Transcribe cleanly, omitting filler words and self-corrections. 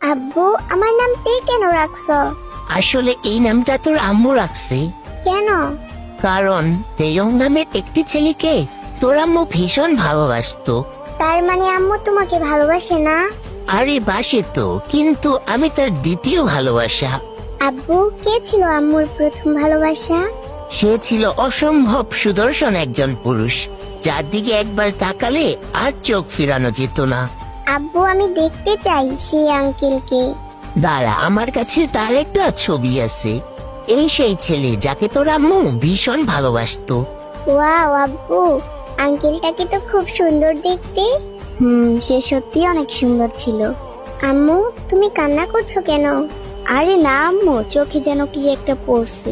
আব্বু, আমার নাম তুই কেন রাখছো? আসলে এই নামটা তোর আম্মু রাখছে। কেন? কারণ তেয়ং নামের একটি ছেলেকে তোর আম্মু ভীষণ ভালোবাসতো। তার মানে আম্মু তোমাকে ভালোবাসে না? আরে বাসে তো, কিন্তু আমি তার দ্বিতীয় ভালোবাসা। আব্বু, কে ছিল আম্মুর প্রথম ভালোবাসা? সে ছিল অসম্ভব সুদর্শন একজন পুরুষ, যার দিকে একবার তাকালে আর চোখ ফিরানো যেত না। আব্বু, আমি দেখতে চাই সেই আঙ্কেলকে। দাঁড়া, আমার কাছে তার একটা ছবি আছে। এই সেই ছেলে যাকে তোর আম্মু ভীষণ ভালোবাসতো। ওয়াও আব্বু, আঙ্কেলটাকে তো খুব সুন্দর দেখতে। সে সত্যি অনেক সুন্দর ছিল। আম্মু, তুমি কান্না করছো কেন? আরে না আম্মু, চোখে যেন কি একটা পড়ছে।